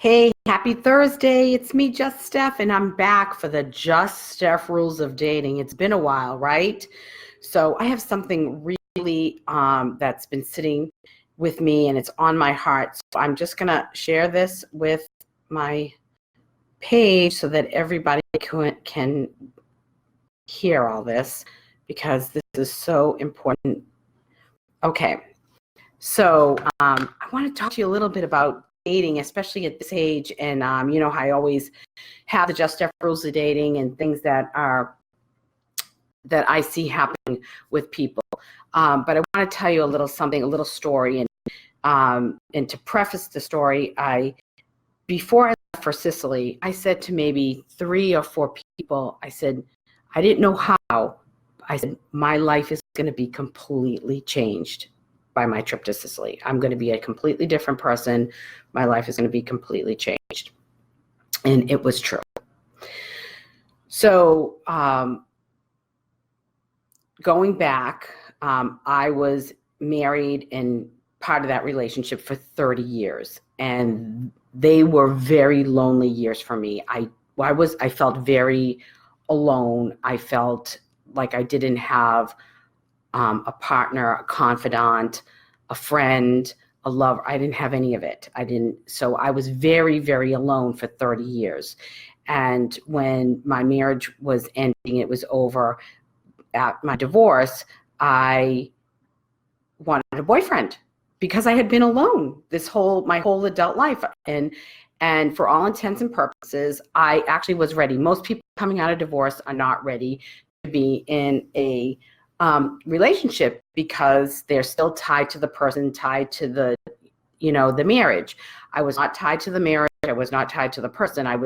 Hey, happy Thursday. It's me, Just Steph, and I'm back for the Just Steph Rules of Dating. It's been a while, right? So I have something really that's been sitting with me and it's on my heart. So I'm just going to share this with my page so that everybody can hear all this because this is so important. Okay. So I want to talk to you a little bit about dating, especially at this age. And you know how I always have the Just Steph rules of dating and things that I see happening with people. But I want to tell you a little story. And to preface the story, before I left for Sicily, I said to maybe 3 or 4 people, I said, I didn't know how. I said, my life is going to be completely changed by my trip to Sicily. I'm going to be a completely different person. My life is going to be completely changed. And it was true. So going back, I was married and part of that relationship for 30 years. And they were very lonely years for me. I felt very alone. I felt like I didn't have a partner, a confidant, a friend, a lover. I didn't have any of it. So I was very, very alone for 30 years. And when my marriage was ending, it was over at my divorce, I wanted a boyfriend because I had been alone my whole adult life. And for all intents and purposes, I actually was ready. Most people coming out of divorce are not ready to be in a relationship because they're still tied to the person, tied to the marriage. I was not tied to the marriage. I was not tied to the person. I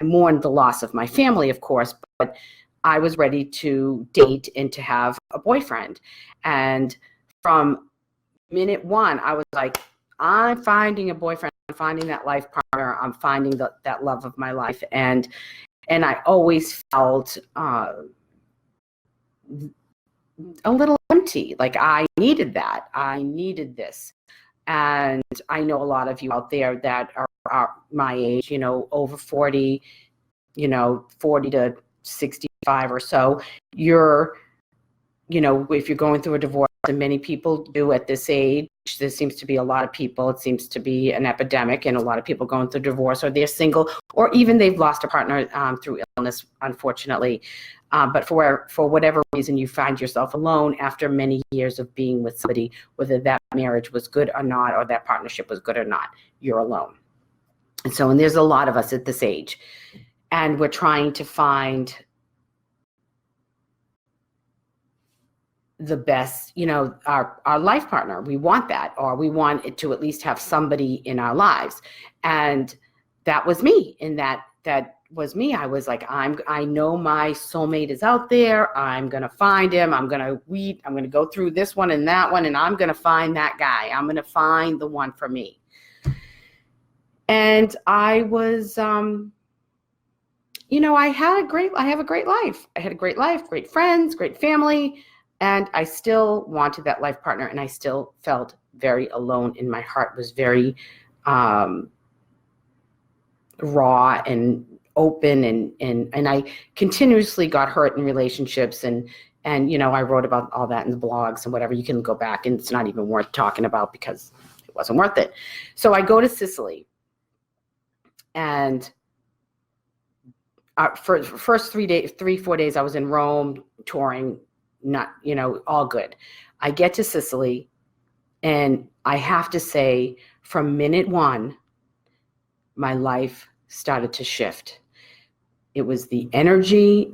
mourned the loss of my family, of course, but I was ready to date and to have a boyfriend. And from minute one, I was like, I'm finding a boyfriend. I'm finding that life partner. I'm finding that love of my life. And I always felt a little empty. Like I needed that. I needed this. And I know a lot of you out there that are my age, over 40, 40 to 65 or so. If you're going through a divorce, and many people do at this age, there seems to be a lot of people, it seems to be an epidemic, and a lot of people going through divorce, or they're single, or even they've lost a partner through illness, unfortunately. But for whatever reason, you find yourself alone after many years of being with somebody, whether that marriage was good or not, or that partnership was good or not, you're alone. And there's a lot of us at this age, and we're trying to find the best, our life partner. We want that, or we want it to at least have somebody in our lives. And that was me. And that was me. I was like, I know my soulmate is out there. I'm going to find him. I'm going to go through this one and that one, and I'm going to find that guy. I'm going to find the one for me. And I was, I have a great life. I had a great life, great friends, great family. And I still wanted that life partner, and I still felt very alone, and my heart was very raw and open, and I continuously got hurt in relationships, and I wrote about all that in the blogs and whatever. You can go back, and it's not even worth talking about because it wasn't worth it. So I go to Sicily, and for the first 4 days, I was in Rome touring. Not, all good. I get to Sicily, and I have to say, from minute one, my life started to shift. It was the energy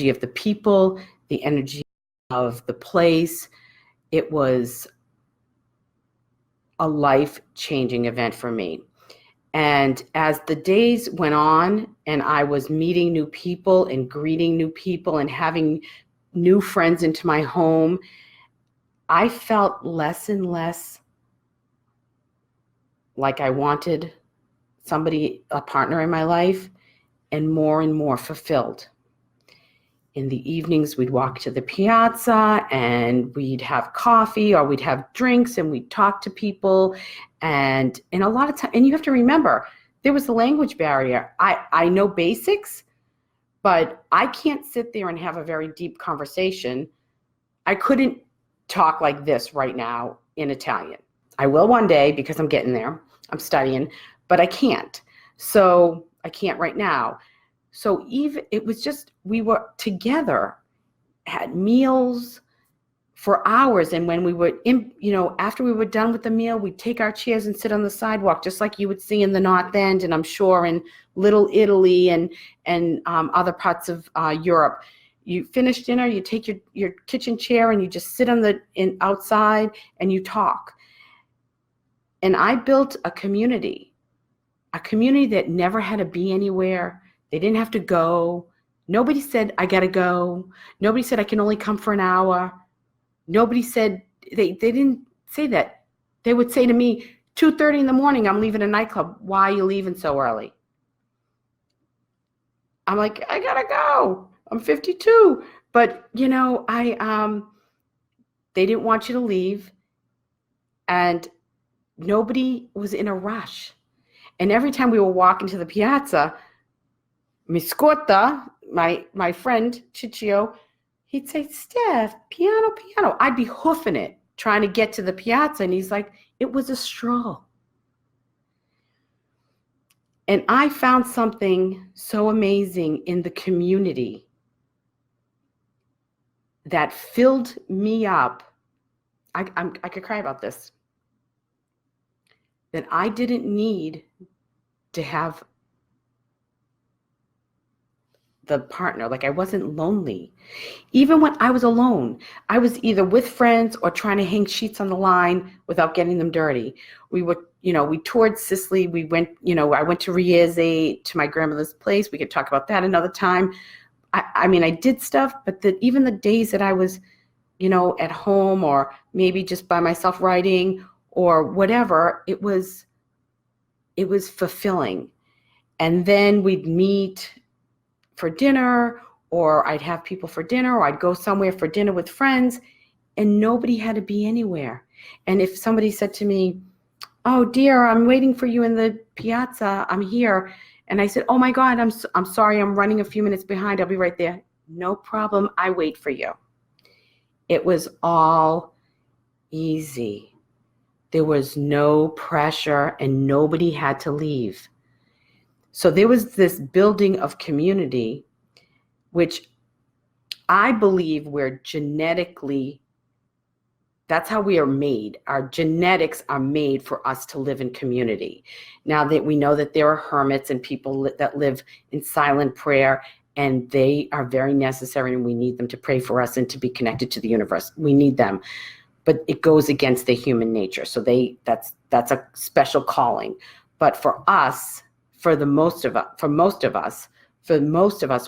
of the people, the energy of the place. It was a life-changing event for me. And as the days went on, and I was meeting new people and greeting new people and having new friends into my home, I felt less and less like I wanted a partner in my life, and more fulfilled. In the evenings, we'd walk to the piazza and we'd have coffee, or we'd have drinks, and we'd talk to people. And a lot of time, and you have to remember, there was a language barrier. I know basics, but I can't sit there and have a very deep conversation. I couldn't talk like this right now in Italian. I will one day because I'm getting there. I'm studying, but I can't. So I can't right now. So even it was just, we were together, had meals for hours. And when we were in, after we were done with the meal, we'd take our chairs and sit on the sidewalk, just like you would see in the North End, and I'm sure in Little Italy and other parts of Europe. You finish dinner, you take your kitchen chair and you just sit outside and you talk. And I built a community that never had to be anywhere. They didn't have to go. Nobody said, I gotta go. Nobody said I can only come for an hour. Nobody said, they didn't say that. They would say to me, 2:30 in the morning, I'm leaving a nightclub. Why are you leaving so early? I'm like, I gotta go. I'm 52. But, they didn't want you to leave. And nobody was in a rush. And every time we were walking to the piazza, Miscota, my friend, Ciccio, he'd say, Steph, piano, piano. I'd be hoofing it, trying to get to the piazza. And he's like, it was a stroll. And I found something so amazing in the community that filled me up. I could cry about this. That I didn't need to have the partner. Like, I wasn't lonely. Even when I was alone, I was either with friends or trying to hang sheets on the line without getting them dirty. We toured Sicily. We went, I went to Riese, to my grandmother's place. We could talk about that another time. I did stuff, but even the days that I was, at home or maybe just by myself writing or whatever, it was fulfilling. And then we'd meet for dinner, or I'd have people for dinner, or I'd go somewhere for dinner with friends, and nobody had to be anywhere. And if somebody said to me, oh dear, I'm waiting for you in the piazza, I'm here. And I said, oh my God, I'm sorry, I'm running a few minutes behind, I'll be right there. No problem, I wait for you. It was all easy. There was no pressure and nobody had to leave. So there was this building of community, which I believe we're genetically, that's how we are made. Our genetics are made for us to live in community. Now that we know that there are hermits and people that live in silent prayer, and they are very necessary, and we need them to pray for us and to be connected to the universe. We need them. But it goes against the human nature. So that's a special calling. But for us, for most of us,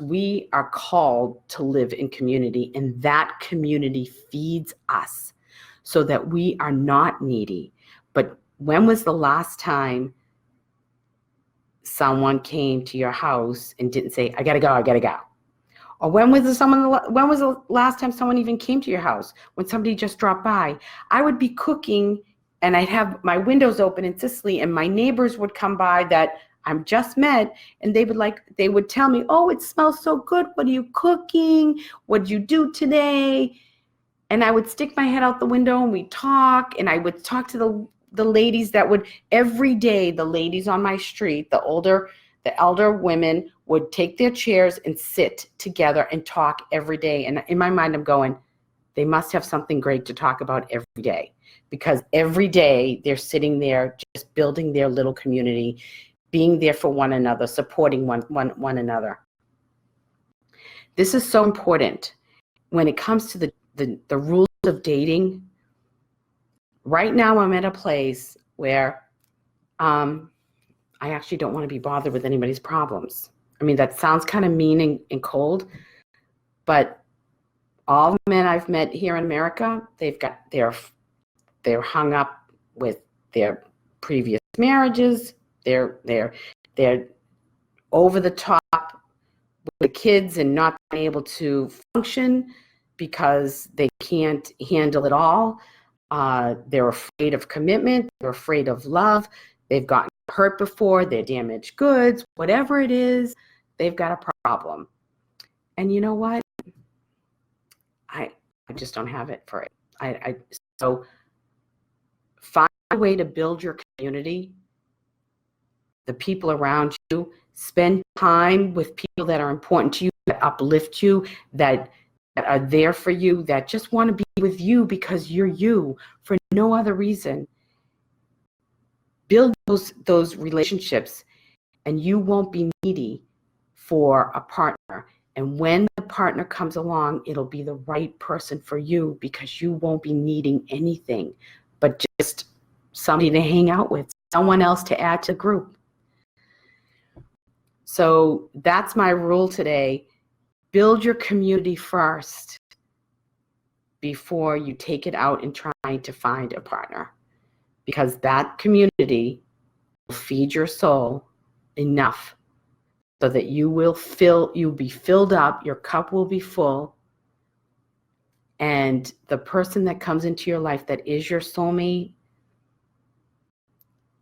we are called to live in community, and that community feeds us so that we are not needy. But when was the last time someone came to your house and didn't say, I gotta go? Or when was the last time someone even came to your house? When somebody just dropped by? I would be cooking and I'd have my windows open in Sicily, and my neighbors would come by that I'm just met, and they would tell me, oh, it smells so good. What are you cooking? What'd you do today? And I would stick my head out the window and we'd talk, and I would talk to the ladies that would, every day, the ladies on my street, the elder women would take their chairs and sit together and talk every day. And in my mind, I'm going, they must have something great to talk about every day, because every day they're sitting there just building their little community, being there for one another, supporting one another. This is so important when it comes to the rules of dating. Right now, I'm at a place where I actually don't want to be bothered with anybody's problems. I mean, that sounds kind of mean and cold, but all the men I've met here in America, they're hung up with their previous marriages. They're over the top with the kids and not being able to function because they can't handle it all. They're afraid of commitment. They're afraid of love. They've gotten hurt before, they're damaged goods, whatever it is, they've got a problem. And you know what? I just don't have it for it. So find a way to build your community, the people around you. Spend time with people that are important to you, that uplift you, that are there for you, that just want to be with you because you're you, for no other reason. Build those relationships, and you won't be needy for a partner. And when the partner comes along, it'll be the right person for you, because you won't be needing anything but just somebody to hang out with, someone else to add to the group. So that's my rule today. Build your community first before you take it out and trying to find a partner, because that community will feed your soul enough so that you'll be filled up, your cup will be full, and the person that comes into your life that is your soulmate,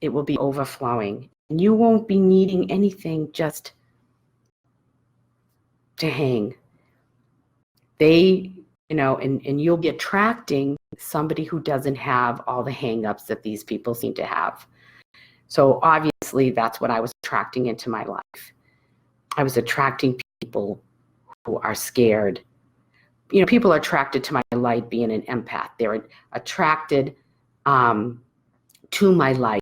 it will be overflowing. And you won't be needing anything just to hang. And you'll be attracting somebody who doesn't have all the hang-ups that these people seem to have. So obviously that's what I was attracting into my life. I was attracting people who are scared. People are attracted to my light, being an empath. They're attracted to my light,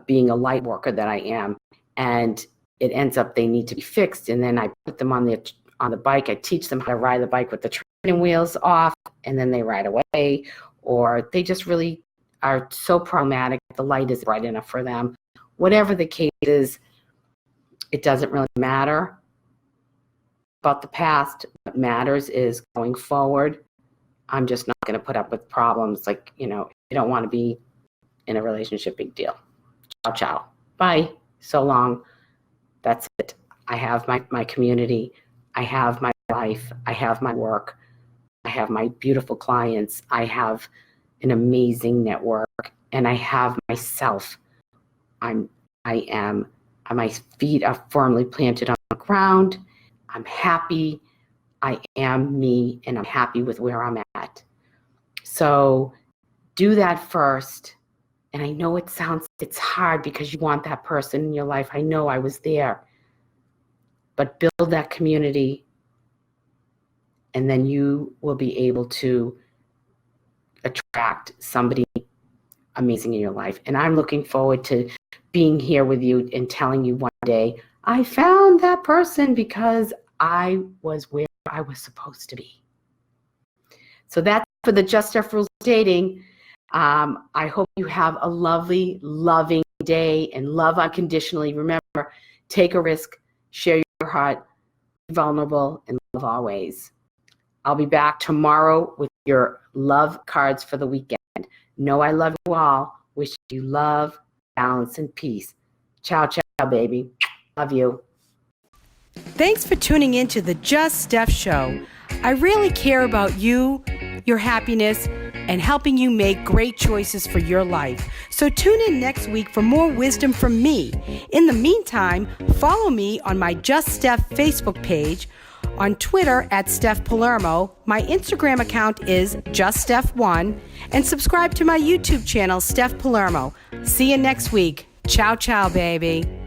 being a light worker that I am. And it ends up they need to be fixed. And then I put them on the bike. I teach them how to ride the bike with the training wheels off, and then they ride away. Or they just really are so problematic. The light is bright enough for them. Whatever the case is, it doesn't really matter about the past. What matters is going forward. I'm just not going to put up with problems. Like, if you don't want to be in a relationship, big deal. Ciao, ciao. Bye. So long. That's it. I have my community. I have my life. I have my work. I have my beautiful clients. I have an amazing network, and I have myself. My feet are firmly planted on the ground. I'm happy. I am me, and I'm happy with where I'm at. So do that first. And I know it's hard because you want that person in your life. I know, I was there. But build that community, and then you will be able to attract somebody amazing in your life. And I'm looking forward to being here with you and telling you one day, I found that person because I was where I was supposed to be. So that's for the Just Steph Rules Dating. I hope you have a lovely, loving day, and love unconditionally. Remember, take a risk, share your heart, be vulnerable, and love always. I'll be back tomorrow with your love cards for the weekend. Know I love you all. Wish you love, balance, and peace. Ciao, ciao, baby. Love you. Thanks for tuning in to the Just Steph Show. I really care about you, your happiness, and helping you make great choices for your life. So tune in next week for more wisdom from me. In the meantime, follow me on my Just Steph Facebook page, on Twitter at Steph Palermo. My Instagram account is JustSteph1, and subscribe to my YouTube channel, Steph Palermo. See you next week. Ciao, ciao, baby.